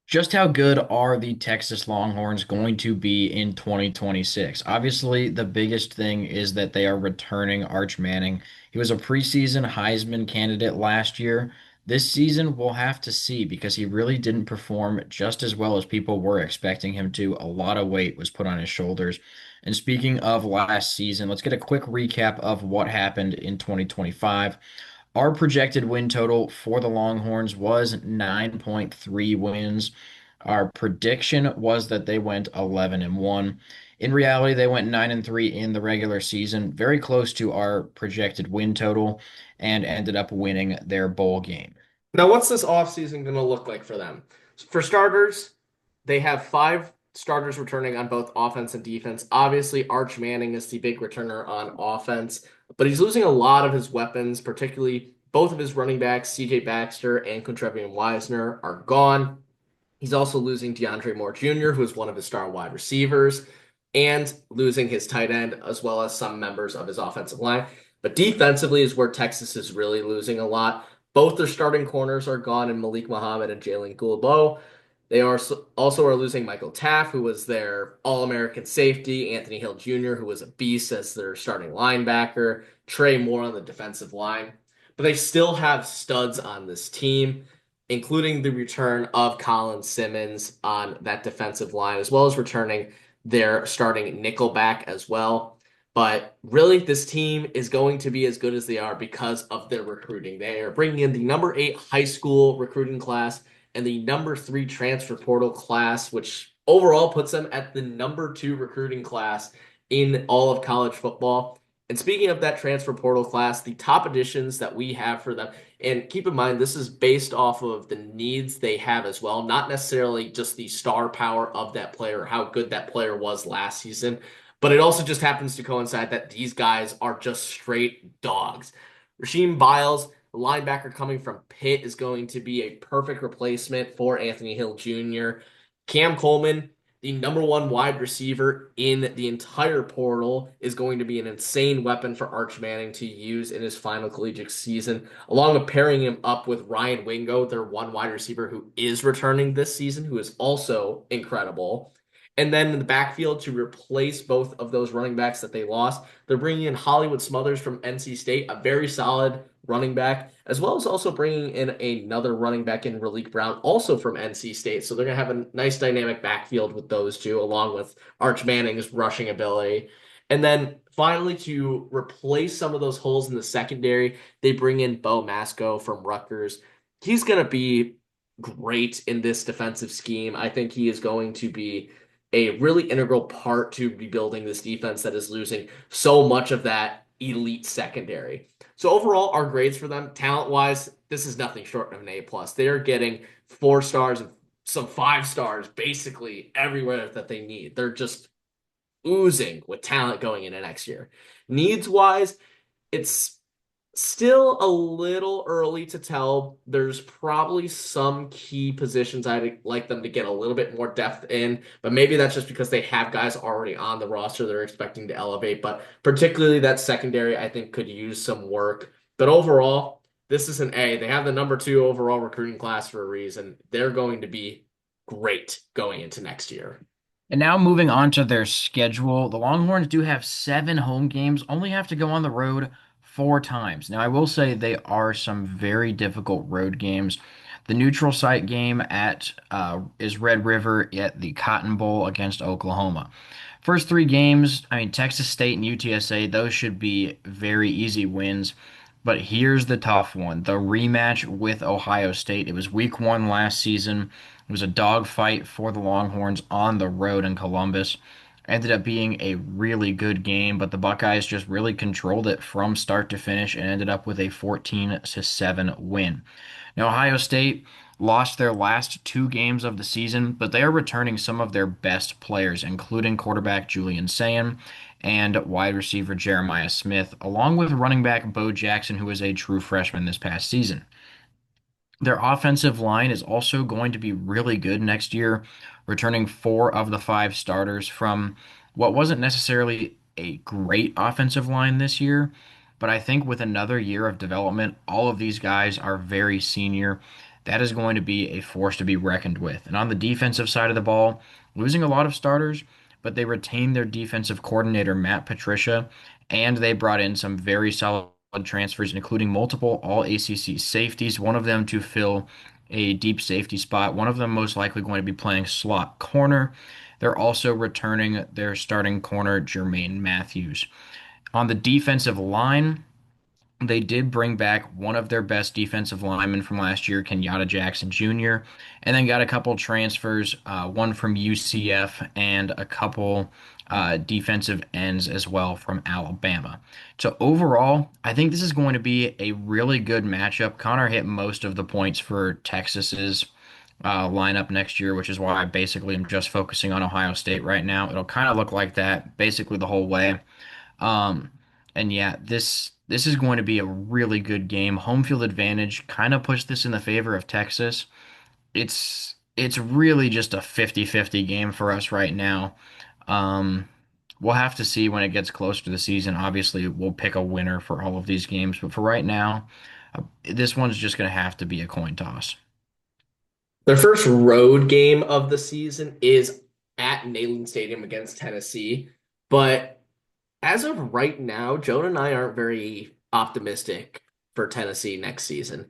Just how good are the Texas Longhorns going to be in 2026? Obviously, the biggest thing is that they are returning Arch Manning. He was a preseason Heisman candidate last year. This season, we'll have to see because he really didn't perform just as well as people were expecting him to. A lot of weight was put on his shoulders. And speaking of last season, let's get a quick recap of what happened in 2025. Our projected win total for the Longhorns was 9.3 wins. Our prediction was that they went 11 and 1. In reality, they went 9 and 3 in the regular season, very close to our projected win total, and ended up winning their bowl game. Now, what's this offseason going to look like for them? For starters, they have five starters returning on both offense and defense. Obviously, Arch Manning is the big returner on offense, but he's losing a lot of his weapons, particularly both of his running backs, CJ Baxter and Quintrevion Wisner, are gone. He's also losing DeAndre Moore Jr., who is one of his star wide receivers, and losing his tight end, as well as some members of his offensive line. But defensively is where Texas is really losing a lot. Both their starting corners are gone in Malik Muhammad and Jalen Goulbeau. They are also are losing Michael Taff, who was their All-American safety, Anthony Hill Jr., who was a beast as their starting linebacker, Trey Moore on the defensive line. But they still have studs on this team, including the return of Colin Simmons on that defensive line, as well as returning their starting nickelback as well. But really, this team is going to be as good as they are because of their recruiting. They are bringing in the number 8 high school recruiting class and the number 3 transfer portal class, which overall puts them at the number 2 recruiting class in all of college football. And speaking of that transfer portal class, the top additions that we have for them, and keep in mind, this is based off of the needs they have as well, not necessarily just the star power of that player, how good that player was last season, but it also just happens to coincide that these guys are just straight dogs. Rasheem Biles, the linebacker coming from Pitt, is going to be a perfect replacement for Anthony Hill Jr. Cam Coleman, the number 1 wide receiver in the entire portal, is going to be an insane weapon for Arch Manning to use in his final collegiate season, along with pairing him up with Ryan Wingo, their 1 wide receiver who is returning this season, who is also incredible. And then in the backfield to replace both of those running backs that they lost, they're bringing in Hollywood Smothers from NC State, a very solid running back, as well as also bringing in another running back in Raleek Brown, also from NC State. So they're going to have a nice dynamic backfield with those two, along with Arch Manning's rushing ability. And then finally, to replace some of those holes in the secondary, they bring in Bo Masco from Rutgers. He's going to be great in this defensive scheme. I think he is going to be a really integral part to rebuilding this defense that is losing so much of that elite secondary. So overall, our grades for them, talent wise, this is nothing short of an A plus. They are getting 4 stars and some 5 stars basically everywhere that they need. They're just oozing with talent going into next year. Needs wise, it's still a little early to tell. There's probably some key positions I'd like them to get a little bit more depth in, but maybe that's just because they have guys already on the roster they're expecting to elevate. But particularly that secondary, I think could use some work. But overall, this is an A. They have the number 2 overall recruiting class for a reason. They're going to be great going into next year. And now moving on to their schedule, the Longhorns do have 7 home games, only have to go on the road 4 times. Now, I will say they are some very difficult road games. The neutral site game at is Red River at the Cotton Bowl against Oklahoma. First 3 games, I mean, Texas State and UTSA, those should be very easy wins. But here's the tough one, the rematch with Ohio State. It was week 1 last season. It was a dogfight for the Longhorns on the road in Columbus. Ended up being a really good game, but the Buckeyes just really controlled it from start to finish and ended up with a 14-7 win. Now, Ohio State lost their last 2 games of the season, but they are returning some of their best players, including quarterback Julian Sayin and wide receiver Jeremiah Smith, along with running back Bo Jackson, who was a true freshman this past season. Their offensive line is also going to be really good next year, returning 4 of the 5 starters from what wasn't necessarily a great offensive line this year. But I think with another year of development, all of these guys are very senior. that is going to be a force to be reckoned with. And on the defensive side of the ball, losing a lot of starters, but they retained their defensive coordinator, Matt Patricia, and they brought in some very solid transfers, including multiple all ACC safeties, one of them to fill a deep safety spot, one of them most likely going to be playing slot corner. They're also returning their starting corner, Jermaine Matthews. On the defensive line, they did bring back one of their best defensive linemen from last year, Kenyatta Jackson Jr., and then got a couple transfers, one from UCF and a couple defensive ends as well from Alabama. So overall, I think this is going to be a really good matchup. Connor hit most of the points for Texas's lineup next year, which is why I basically am just focusing on Ohio State right now. It'll kind of look like that basically the whole way. Um, and yeah, this is going to be a really good game. Home field advantage kind of puts this in the favor of Texas. It's really just a 50-50 game for us right now. Um, we'll have to see when it gets closer to the season. Obviously, we'll pick a winner for all of these games, but for right now, this one's just going to have to be a coin toss. Their first road game of the season is at Neyland Stadium against Tennessee. But as of right now, Joan and I aren't very optimistic for Tennessee next season.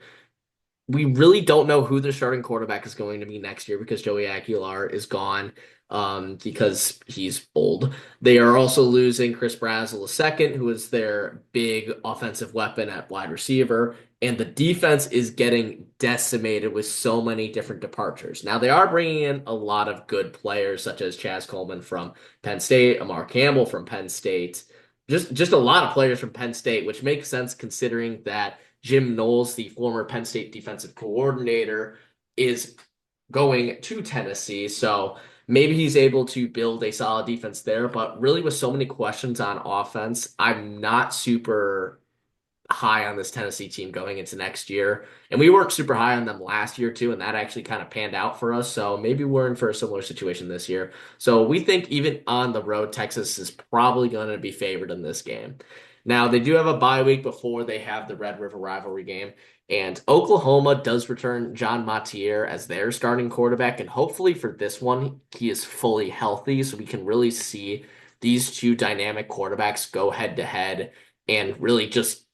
We really don't know who their starting quarterback is going to be next year because Joey Aguilar is gone because he's old. They are also losing Chris Brazzell II, who is their big offensive weapon at wide receiver. And the defense is getting decimated with so many different departures. Now, they are bringing in a lot of good players, such as Chaz Coleman from Penn State, Amar Campbell from Penn State. Just a lot of players from Penn State, which makes sense considering that Jim Knowles, the former Penn State defensive coordinator, is going to Tennessee. So maybe he's able to build a solid defense there. But really, with so many questions on offense, I'm not super high on this Tennessee team going into next year. And we weren't super high on them last year, too. And that actually kind of panned out for us. So maybe we're in for a similar situation this year. So we think even on the road, Texas is probably going to be favored in this game. Now, they do have a bye week before they have the Red River rivalry game. And Oklahoma does return John Matier as their starting quarterback. And hopefully for this one, he is fully healthy. So we can really see these two dynamic quarterbacks go head to head and really just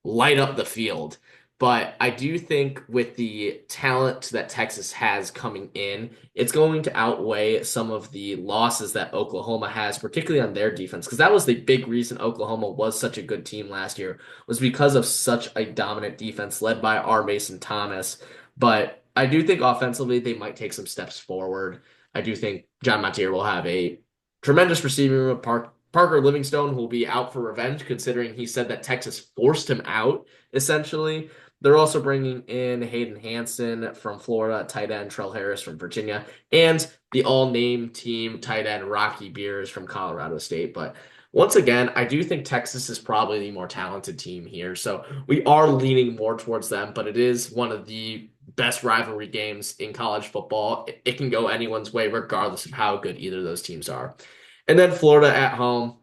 light up the field. But I do think with the talent that Texas has coming in, it's going to outweigh some of the losses that Oklahoma has, particularly on their defense. Because that was the big reason Oklahoma was such a good team last year, was because of such a dominant defense led by R. Mason Thomas. But I do think offensively they might take some steps forward. I do think John Matier will have a tremendous receiving room. Parker Livingstone will be out for revenge, considering he said that Texas forced him out, essentially. They're also bringing in Hayden Hansen from Florida, tight end Trell Harris from Virginia, and the all-name team tight end Rocky Beers from Colorado State. But once again, I do think Texas is probably the more talented team here. So we are leaning more towards them, but it is one of the best rivalry games in college football. It can go anyone's way, regardless of how good either of those teams are. And then Florida at home.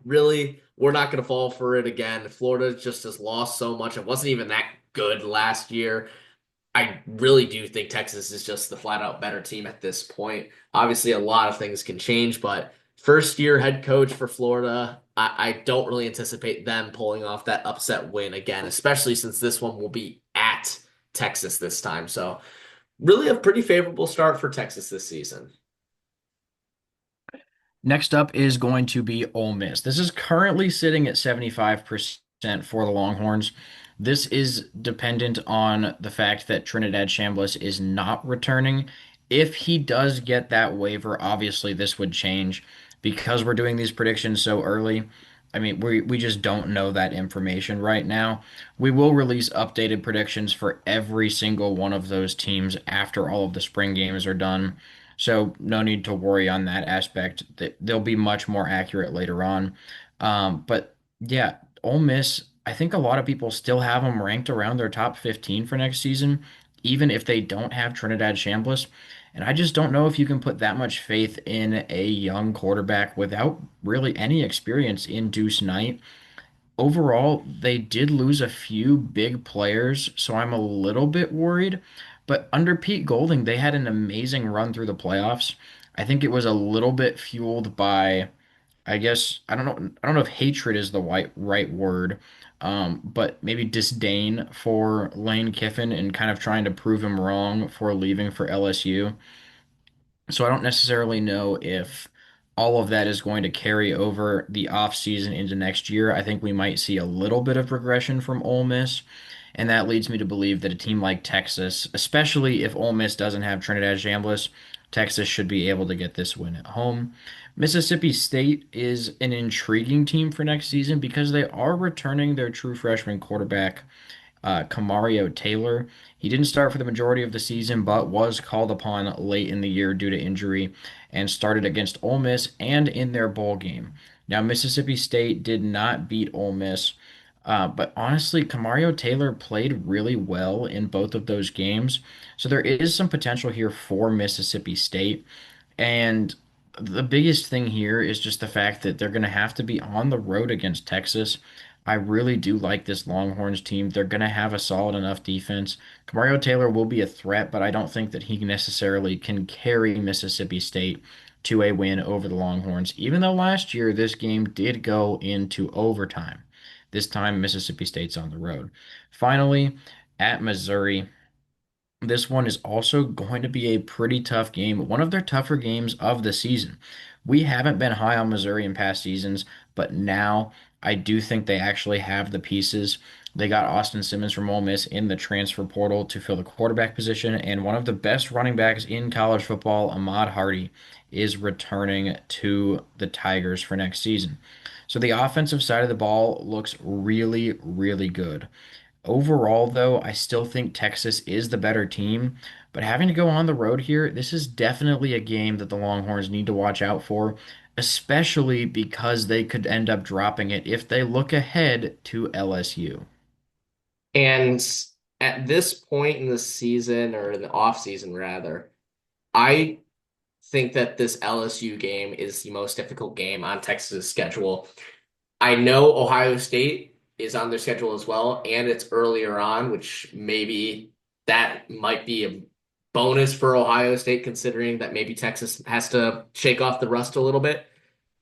Really, we're not going to fall for it again. Florida just has lost so much. It wasn't even that good last year. I really do think Texas is just the flat out better team at this point. Obviously, a lot of things can change, but first year head coach for Florida, I don't really anticipate them pulling off that upset win again, especially since this one will be at Texas this time. So, really a pretty favorable start for Texas this season. Next up is going to be Ole Miss. This is currently sitting at 75% for the Longhorns. This is dependent on the fact that Trinidad Chambliss is not returning. If he does get that waiver, obviously this would change because we're doing these predictions so early. I mean, we just don't know that information right now. We will release updated predictions for every single one of those teams after all of the spring games are done. So no need to worry on that aspect. They'll be much more accurate later on. But yeah, Ole Miss, I think a lot of people still have them ranked around their top 15 for next season, even if they don't have Trinidad Chambliss. And I just don't know if you can put that much faith in a young quarterback without really any experience in Deuce Knight. Overall, they did lose a few big players, so I'm a little bit worried. But under Pete Golding, they had an amazing run through the playoffs. I think it was a little bit fueled by, I guess, I don't know if hatred is the right word, but maybe disdain for Lane Kiffin and kind of trying to prove him wrong for leaving for LSU. So I don't necessarily know if all of that is going to carry over the offseason into next year. I think we might see a little bit of progression from Ole Miss, and that leads me to believe that a team like Texas, especially if Ole Miss doesn't have Trinidad Chambliss, Texas should be able to get this win at home. Mississippi State is an intriguing team for next season because they are returning their true freshman quarterback Camario Taylor. He didn't start for the majority of the season, but was called upon late in the year due to injury and started against Ole Miss and in their bowl game. Now, Mississippi State did not beat Ole Miss, but honestly, Camario Taylor played really well in both of those games. So there is some potential here for Mississippi State. And the biggest thing here is just the fact that they're going to have to be on the road against Texas. I really do like this Longhorns team. They're going to have a solid enough defense. Camario Taylor will be a threat, but I don't think that he necessarily can carry Mississippi State to a win over the Longhorns, even though last year this game did go into overtime. This time, Mississippi State's on the road. Finally, at Missouri. This one is also going to be a pretty tough game, one of their tougher games of the season. We haven't been high on Missouri in past seasons, but now I do think they actually have the pieces. They got Austin Simmons from Ole Miss in the transfer portal to fill the quarterback position, and one of the best running backs in college football, Ahmad Hardy, is returning to the Tigers for next season. So the offensive side of the ball looks really, really good. Overall, though, I still think Texas is the better team, but having to go on the road here, this is definitely a game that the Longhorns need to watch out for, especially because they could end up dropping it if they look ahead to LSU. And at this point in the season, or in the off season rather, I think that this LSU game is the most difficult game on Texas' schedule. I know Ohio State is on their schedule as well, and it's earlier on, which maybe that might be a bonus for Ohio State, considering that maybe Texas has to shake off the rust a little bit.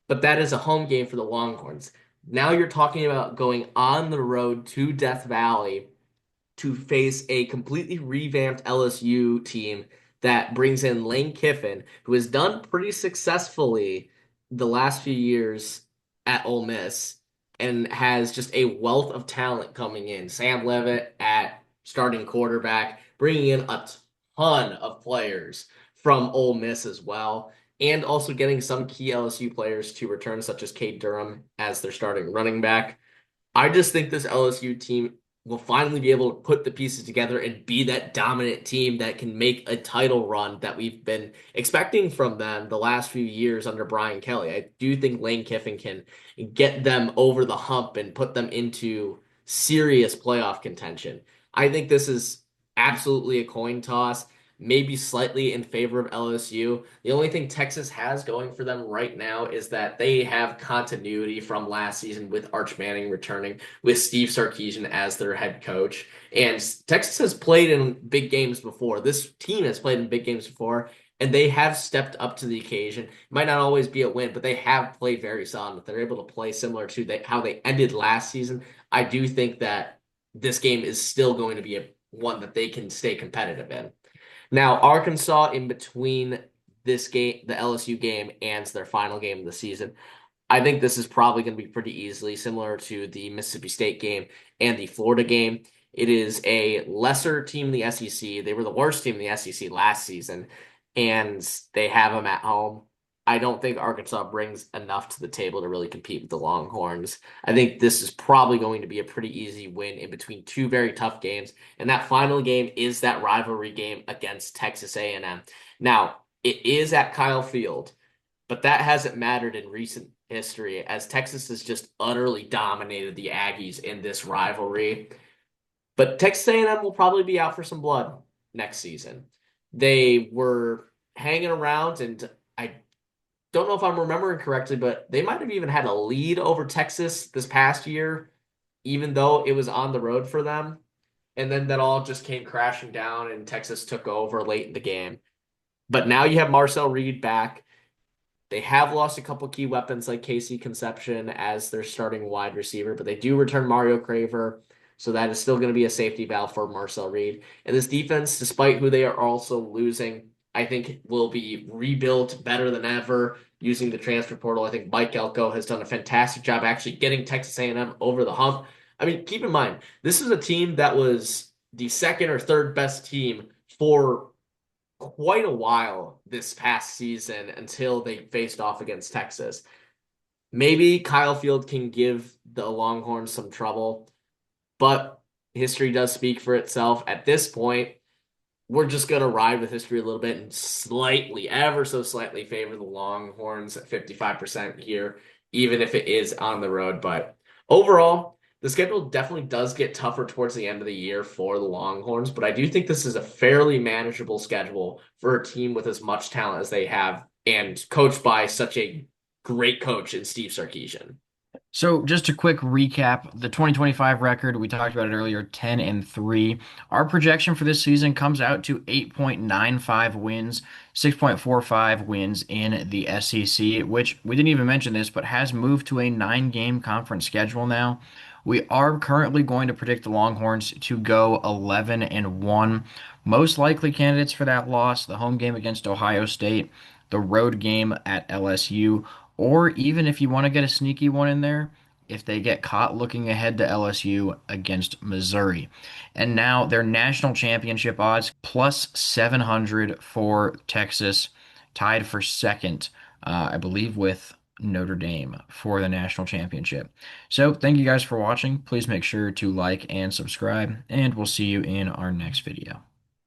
But that is a home game for the Longhorns. Now you're talking about going on the road to Death Valley to face a completely revamped LSU team that brings in Lane Kiffin, who has done pretty successfully the last few years at Ole Miss and has just a wealth of talent coming in. Sam Levitt at starting quarterback, bringing in a ton of players from Ole Miss as well, and also getting some key LSU players to return, such as Cade Durham as their starting running back. I just think this LSU team will finally be able to put the pieces together and be that dominant team that can make a title run that we've been expecting from them the last few years under Brian Kelly. I do think Lane Kiffin can get them over the hump and put them into serious playoff contention. I think this is absolutely a coin toss, maybe slightly in favor of LSU. The only thing Texas has going for them right now is that they have continuity from last season with Arch Manning returning, with Steve Sarkisian as their head coach. And Texas has played in big games before. This team has played in big games before, and they have stepped up to the occasion. It might not always be a win, but they have played very solid. If they're able to play similar to how they ended last season, I do think that this game is still going to be one that they can stay competitive in. Now, Arkansas in between this game, the LSU game, and their final game of the season, I think this is probably going to be pretty easily similar to the Mississippi State game and the Florida game. It is a lesser team in the SEC. They were the worst team in the SEC last season, and they have them at home. I don't think Arkansas brings enough to the table to really compete with the Longhorns. I think this is probably going to be a pretty easy win in between two very tough games. And that final game is that rivalry game against Texas A&M. Now, it is at Kyle Field, but that hasn't mattered in recent history as Texas has just utterly dominated the Aggies in this rivalry. But Texas A&M will probably be out for some blood next season. They were hanging around, and I don't know if I'm remembering correctly, but they might have even had a lead over Texas this past year, even though it was on the road for them. and then that all just came crashing down, and Texas took over late in the game. But now you have Marcel Reed back. They have lost a couple key weapons like Casey Conception as their starting wide receiver, but they do return Mario Craver. So that is still going to be a safety valve for Marcel Reed. And this defense, despite who they are also losing, I think will be rebuilt better than ever using the transfer portal. I think Mike Elko has done a fantastic job actually getting Texas A&M over the hump. I mean, keep in mind, this is a team that was the second or third best team for quite a while this past season until they faced off against Texas. Maybe Kyle Field can give the Longhorns some trouble, but history does speak for itself. At this point, we're just going to ride with history a little bit and slightly, ever so slightly, favor the Longhorns at 55% here, even if it is on the road. But overall, the schedule definitely does get tougher towards the end of the year for the Longhorns, but I do think this is a fairly manageable schedule for a team with as much talent as they have and coached by such a great coach in Steve Sarkisian. So just a quick recap, the 2025 record, we talked about it earlier, 10-3. Our projection for this season comes out to 8.95 wins, 6.45 wins in the SEC, which we didn't even mention this, but has moved to a 9-game conference schedule now. We are currently going to predict the Longhorns to go 11-1. Most likely candidates for that loss, the home game against Ohio State, the road game at LSU, or even if you want to get a sneaky one in there, if they get caught looking ahead to LSU against Missouri. And now their national championship odds plus 700 for Texas, tied for second, I believe, with Notre Dame for the national championship. So thank you guys for watching. Please make sure to like and subscribe, and we'll see you in our next video.